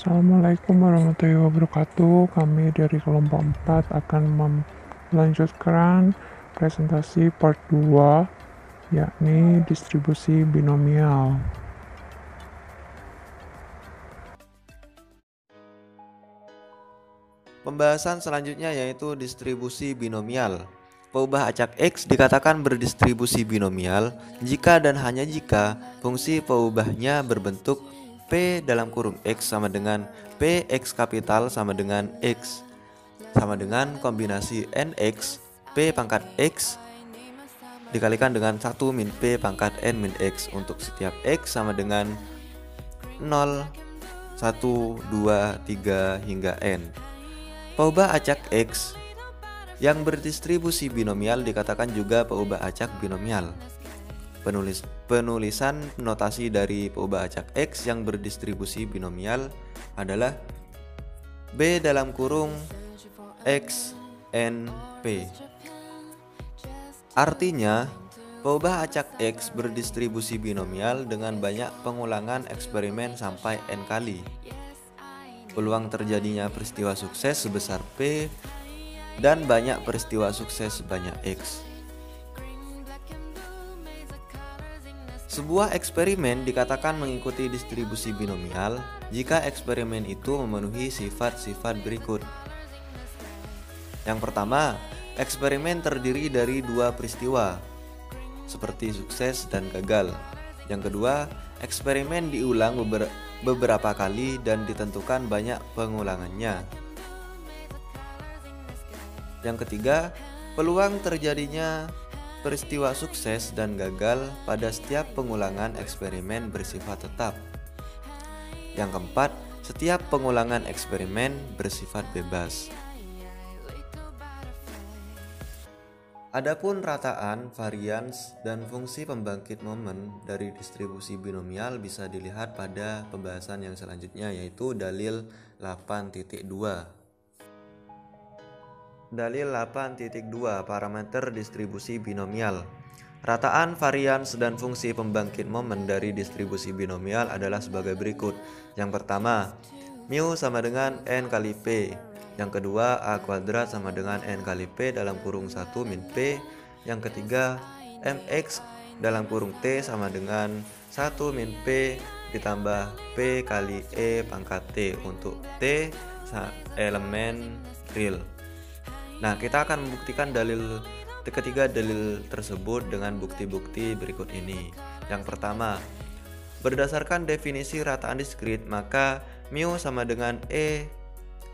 Assalamualaikum warahmatullahi wabarakatuh. Kami dari kelompok 4 akan melanjutkan presentasi part 2, yakni distribusi binomial. Pembahasan selanjutnya yaitu distribusi binomial. Peubah acak X dikatakan berdistribusi binomial jika dan hanya jika fungsi peubahnya berbentuk P dalam kurung X sama dengan Px kapital sama dengan X sama dengan kombinasi Nx P pangkat X dikalikan dengan 1 min P pangkat N min X untuk setiap X sama dengan 0, 1, 2, 3 hingga N. Peubah acak X yang berdistribusi binomial dikatakan juga peubah acak binomial. Penulisan notasi dari peubah acak X yang berdistribusi binomial adalah B dalam kurung X N P. Artinya, peubah acak X berdistribusi binomial dengan banyak pengulangan eksperimen sampai N kali. Peluang terjadinya peristiwa sukses sebesar P dan banyak peristiwa sukses sebanyak X. Sebuah eksperimen dikatakan mengikuti distribusi binomial jika eksperimen itu memenuhi sifat-sifat berikut. Yang pertama, eksperimen terdiri dari dua peristiwa, seperti sukses dan gagal. Yang kedua, eksperimen diulang beberapa kali dan ditentukan banyak pengulangannya. Yang ketiga, peluang terjadinya peristiwa sukses dan gagal pada setiap pengulangan eksperimen bersifat tetap. Yang keempat, setiap pengulangan eksperimen bersifat bebas. Adapun rataan, varians, dan fungsi pembangkit momen dari distribusi binomial bisa dilihat pada pembahasan yang selanjutnya, yaitu dalil 8.2. Dalil 8.2 parameter distribusi binomial. Rataan, varians, dan fungsi pembangkit momen dari distribusi binomial adalah sebagai berikut. Yang pertama, mu sama dengan n kali p. Yang kedua, a kuadrat sama dengan n kali p dalam kurung 1 min p. Yang ketiga, mx dalam kurung t sama dengan 1 min p ditambah p kali e pangkat t untuk t elemen real. Nah, kita akan membuktikan ketiga dalil tersebut dengan bukti-bukti berikut ini. Yang pertama, berdasarkan definisi rataan diskrit, maka mu sama dengan e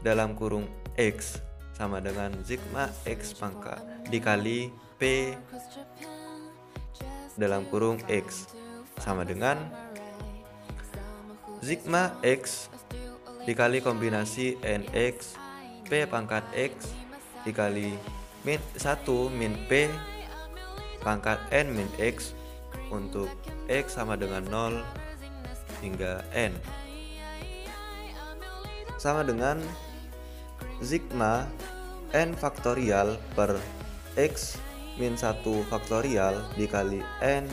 dalam kurung x sama dengan sigma x pangkat dikali p dalam kurung x sama dengan sigma x dikali kombinasi nx p pangkat x dikali min 1 min p pangkat n min x untuk x sama dengan 0 hingga n sama dengan sigma n faktorial per x min 1 faktorial dikali n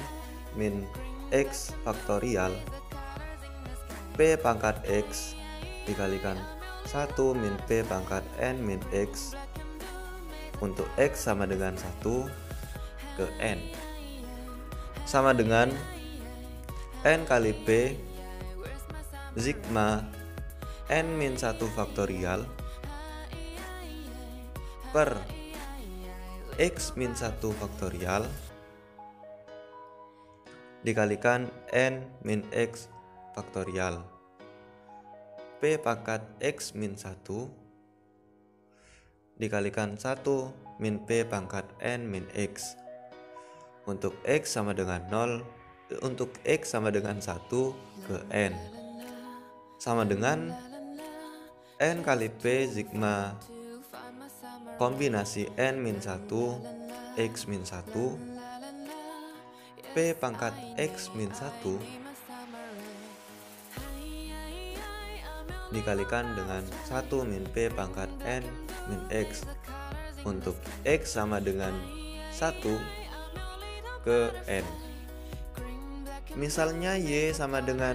min x faktorial p pangkat x dikalikan 1 min p pangkat n min x untuk x sama dengan 1 ke n sama dengan n kali p sigma n min 1 faktorial per x min 1 faktorial dikalikan n min x faktorial p pangkat x min 1 dikalikan 1 min p pangkat n min x untuk x sama dengan 0 untuk x sama dengan 1 ke n sama dengan n kali p sigma kombinasi n min 1 x min 1 p pangkat x min 1 dikalikan dengan 1 min p pangkat n min x untuk x sama dengan 1 ke n. Misalnya y sama dengan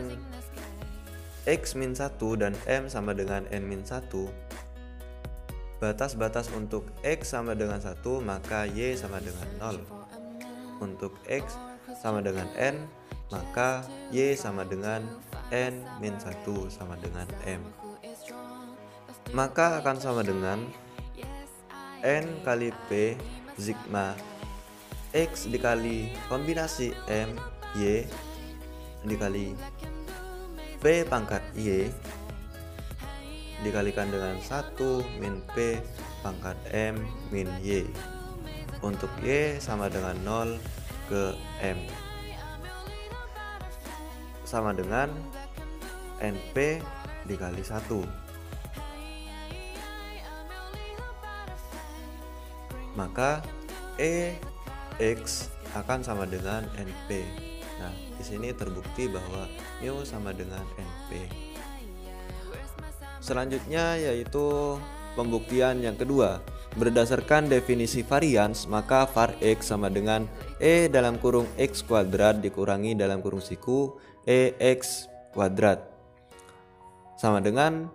X min 1 dan M sama dengan N min 1, batas-batas untuk X sama dengan 1 maka Y sama dengan 0. Untuk X sama dengan N maka Y sama dengan N min 1 sama dengan M. Maka akan sama dengan N kali P sigma X dikali kombinasi M Y dikali P pangkat Y dikalikan dengan 1 min P pangkat M min Y, untuk Y sama dengan 0 ke M, sama dengan NP dikali 1. Maka EX akan sama dengan NP. Nah, di sini terbukti bahwa mu sama dengan NP. Selanjutnya yaitu pembuktian yang kedua. Berdasarkan definisi varians, maka var X sama dengan E dalam kurung X kuadrat dikurangi dalam kurung siku EX kuadrat, sama dengan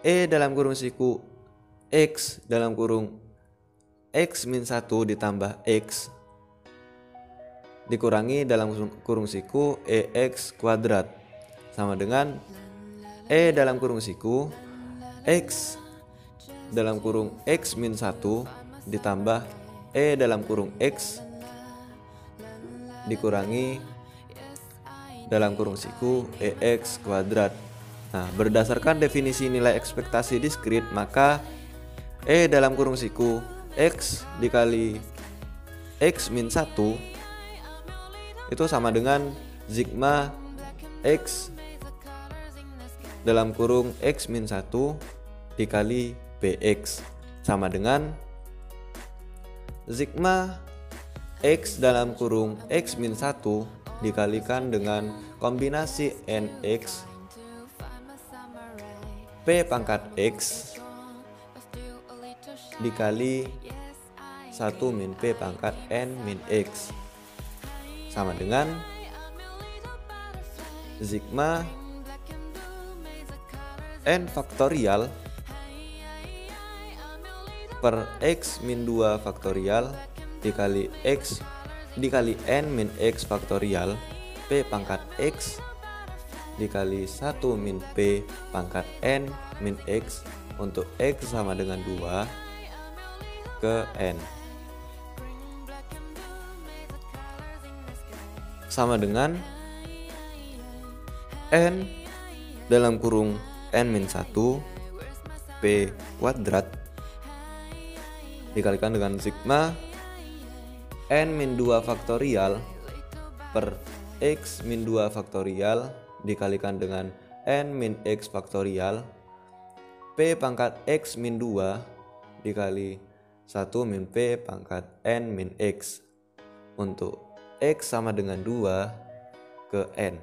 E dalam kurung siku X dalam kurung X min 1 ditambah X dikurangi dalam kurung siku EX kuadrat, sama dengan E dalam kurung siku X dalam kurung X min 1 ditambah E dalam kurung X dikurangi dalam kurung siku EX kuadrat. Nah, berdasarkan definisi nilai ekspektasi diskrit, maka E dalam kurung siku X dikali X min 1 itu sama dengan sigma X dalam kurung X min 1 dikali BX, sama dengan sigma X dalam kurung X min 1 dikalikan dengan kombinasi NX P pangkat X dikali 1 min P pangkat N min X, sama dengan sigma N faktorial per X min 2 faktorial dikali X dikali N min X faktorial P pangkat X dikali 1 min P pangkat N min X, untuk X sama dengan 2 ke N, sama dengan N dalam kurung N min 1 P kuadrat dikalikan dengan sigma N min 2 faktorial per X min 2 faktorial dikalikan dengan N min X faktorial P pangkat X min 2 dikali 1 min P pangkat N min X, untuk X sama dengan 2 ke N.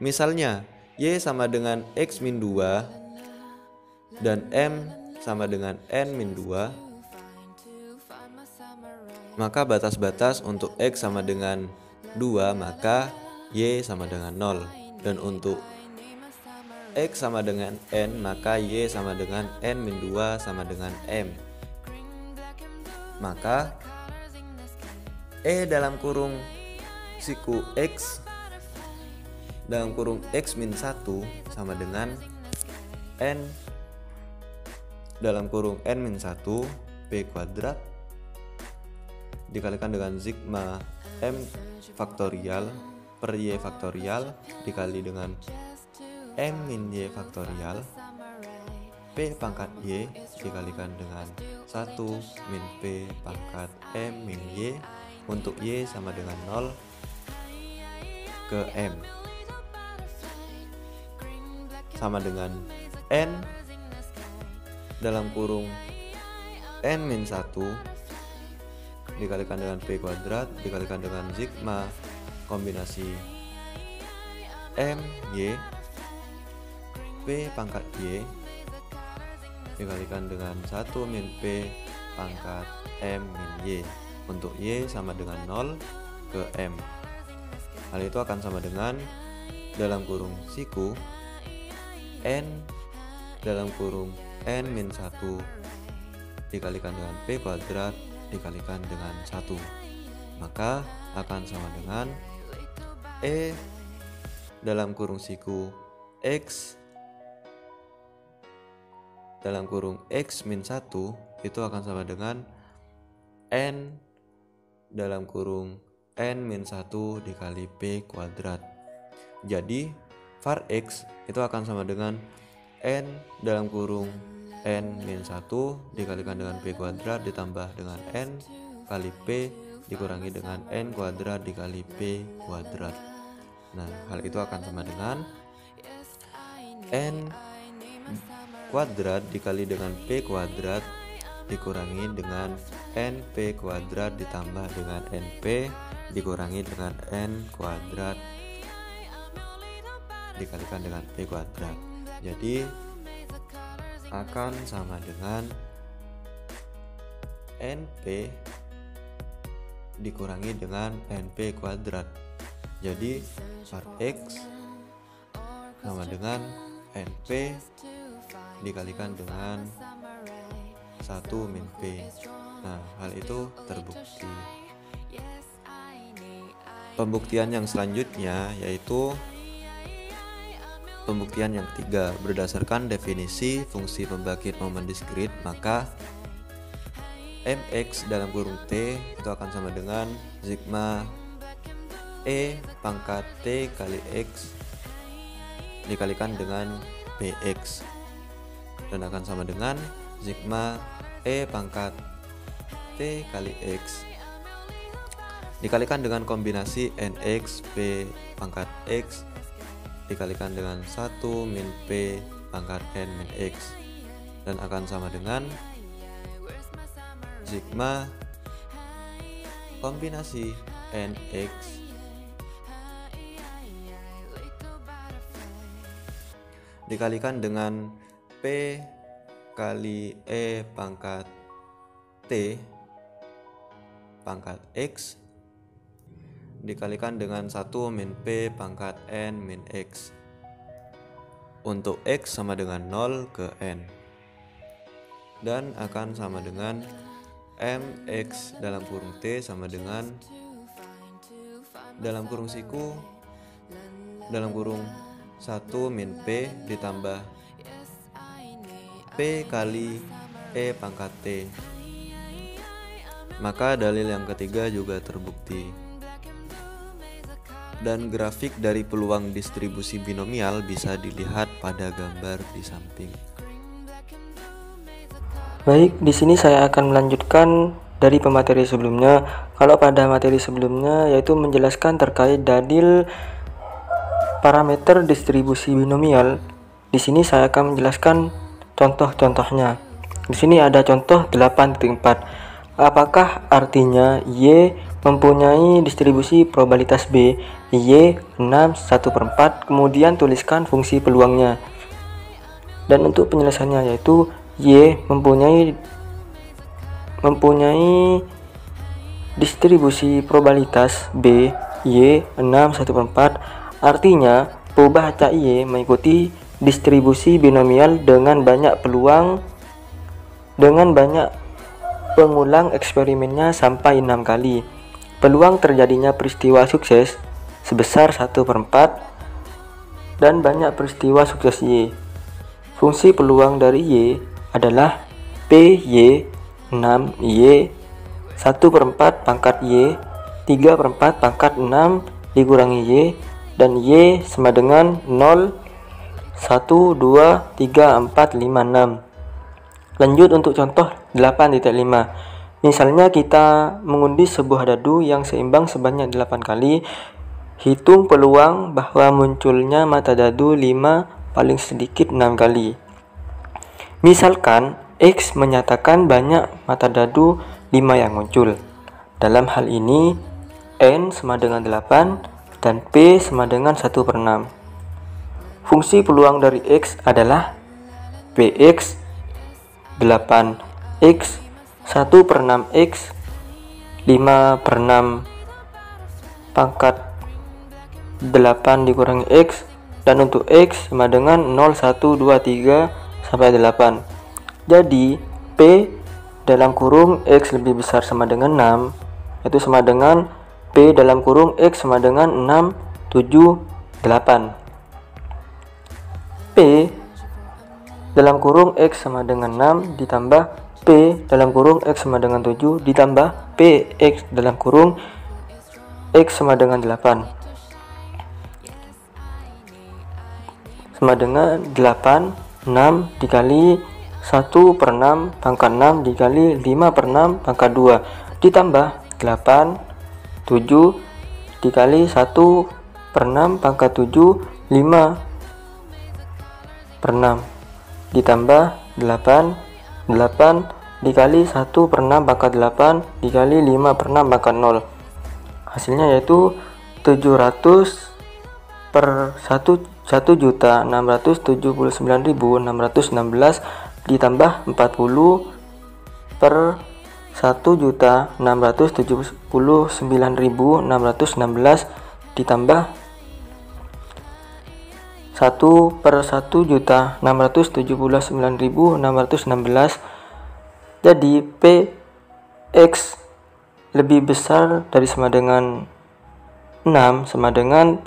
Misalnya Y sama dengan X min 2 dan M sama dengan N min 2, maka batas-batas untuk X sama dengan 2 maka Y sama dengan 0, dan untuk X sama dengan N maka Y sama dengan N min 2 sama dengan M. Maka E dalam kurung siku X dalam kurung X min 1 sama dengan N dalam kurung N min 1 P kuadrat dikalikan dengan sigma M faktorial per Y faktorial dikali dengan M min Y faktorial P pangkat Y dikalikan dengan 1 min P pangkat M min Y, untuk Y sama dengan 0 ke M, sama dengan N dalam kurung N min 1 dikalikan dengan P kuadrat dikalikan dengan sigma kombinasi M Y P pangkat Y dikalikan dengan 1 min P pangkat M min Y, untuk Y sama dengan 0 ke M. Hal itu akan sama dengan dalam kurung siku N dalam kurung N min 1 dikalikan dengan P kuadrat dikalikan dengan 1, maka akan sama dengan E dalam kurung siku X dalam kurung X min 1 itu akan sama dengan N dalam kurung N min 1 dikali P kuadrat. Jadi var X itu akan sama dengan N dalam kurung N min 1 dikalikan dengan P kuadrat ditambah dengan N kali P dikurangi dengan N kuadrat dikali P kuadrat. Nah, hal itu akan sama dengan N kuadrat dikali dengan P kuadrat dikurangi dengan NP kuadrat ditambah dengan NP dikurangi dengan N kuadrat dikalikan dengan P kuadrat. Jadi akan sama dengan NP dikurangi dengan NP kuadrat. Jadi var X sama dengan NP dikalikan dengan 1 min P. Nah, hal itu terbukti. Pembuktian yang selanjutnya yaitu pembuktian yang ketiga. Berdasarkan definisi fungsi pembangkit momen diskrit, maka Mx dalam kurung T itu akan sama dengan sigma E pangkat T kali X dikalikan dengan Px, dan akan sama dengan sigma E pangkat T kali X dikalikan dengan kombinasi Nx P pangkat X dikalikan dengan 1 min P pangkat N min X, dan akan sama dengan sigma kombinasi Nx dikalikan dengan P kali E pangkat T pangkat X dikalikan dengan 1 min P pangkat N min X untuk X sama dengan 0 ke N, dan akan sama dengan Mx dalam kurung T sama dengan dalam kurung siku dalam kurung 1 min P ditambah P kali E pangkat T. Maka dalil yang ketiga juga terbukti. Dan grafik dari peluang distribusi binomial bisa dilihat pada gambar di samping. Baik, di sini saya akan melanjutkan dari pemateri sebelumnya. Kalau pada materi sebelumnya yaitu menjelaskan terkait dalil parameter distribusi binomial, di sini saya akan menjelaskan contoh-contohnya. Di sini ada contoh 8.4. Apakah artinya Y mempunyai distribusi probabilitas B Y 6 1/4, kemudian tuliskan fungsi peluangnya. Dan untuk penjelasannya yaitu Y mempunyai distribusi probabilitas B Y 6 1/4, artinya perubahan acak Y mengikuti distribusi binomial dengan banyak peluang dengan banyak pengulang eksperimennya sampai 6 kali. Peluang terjadinya peristiwa sukses sebesar 1/4 dan banyak peristiwa sukses Y. Fungsi peluang dari Y adalah PY 6Y 1/4 pangkat Y 3/4 pangkat 6 dikurangi Y, dan Y sama dengan 0 1 2 3 4 5 6. Lanjut untuk contoh 8.5. Misalnya kita mengundi sebuah dadu yang seimbang sebanyak 8 kali. Hitung peluang bahwa munculnya mata dadu 5 paling sedikit 6 kali. Misalkan X menyatakan banyak mata dadu 5 yang muncul. Dalam hal ini N sama dengan 8 dan P sama dengan 1/6. Fungsi peluang dari X adalah Px 8x 1/6x 5/6 pangkat 8 dikurangi X dan untuk X sama dengan 0, 1, 2, 3 sampai 8. Jadi P dalam kurung X lebih besar sama dengan 6 itu sama dengan P dalam kurung X sama dengan 6, 7, 8. P dalam kurung X sama dengan 6 ditambah P dalam kurung X sama dengan 7 ditambah P X dalam kurung X sama dengan 8 sama dengan 8, 6 dikali 1/6 pangkat 6 dikali 5/6 pangkat 2 ditambah 8, 7 dikali 1/6 pangkat 7, 5/6 ditambah 8, 8 dikali 1/6 pangkat 8 dikali 5/6 pangkat 0. Hasilnya yaitu 700 per 1.679.616 ditambah 40 per 1.679.616 ditambah 1 per 1.679.616. Jadi PX lebih besar dari sama dengan 6 sama dengan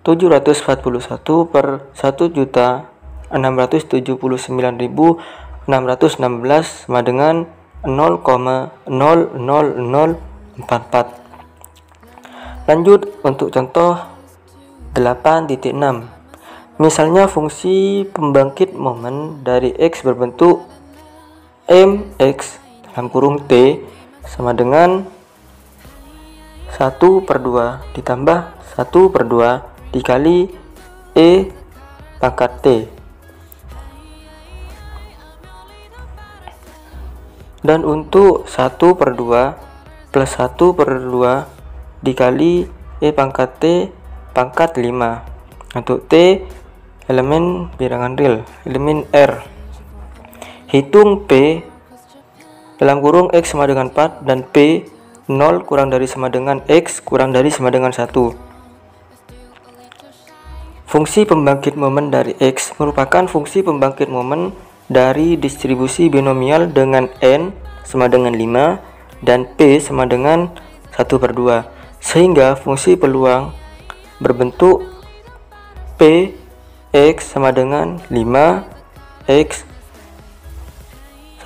741 per 1.679.616 sama dengan 0,00044. Lanjut untuk contoh 8.6. Misalnya fungsi pembangkit momen dari X berbentuk mx dalam kurung T sama dengan 1/2 ditambah 1/2 dikali E pangkat T, dan untuk 1/2 plus 1/2 dikali E pangkat T pangkat 5. Untuk T elemen bilangan real, elemen R. Hitung P dalam kurung X sama dengan 4 dan P 0 kurang dari sama dengan X kurang dari sama dengan 1. Fungsi pembangkit momen dari X merupakan fungsi pembangkit momen dari distribusi binomial dengan N sama dengan 5 dan P sama dengan 1/2, sehingga fungsi peluang berbentuk P X sama dengan 5 X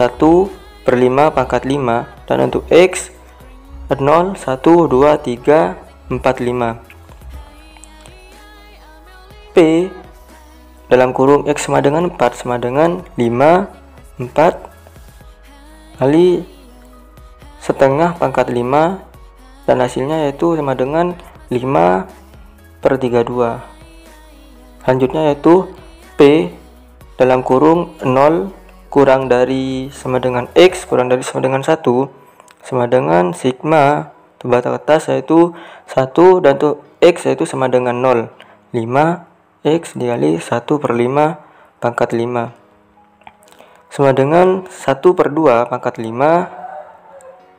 1/5 pangkat 5 dan untuk X 0, 1, 2, 3, 4, 5. P dalam kurung X sama dengan 4 sama dengan 5, 4 kali setengah pangkat 5 dan hasilnya yaitu sama dengan 5/32. Selanjutnya yaitu P dalam kurung 0 kurang dari sama dengan X kurang dari sama dengan 1 sama dengan sigma batas atas yaitu 1 dan untuk X yaitu sama dengan 0, 5 X dikali 1/5 pangkat 5 sama dengan 1/2 pangkat 5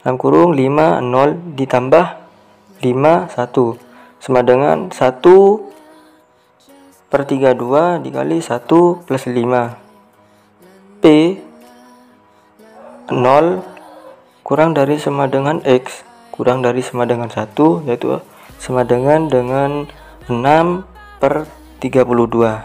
dalam kurung 5, 0 ditambah 5, 1 sama dengan 1/32 dikali 1 plus 5. P 0 kurang dari sama dengan X kurang dari sama dengan 1 yaitu sama dengan 6/32.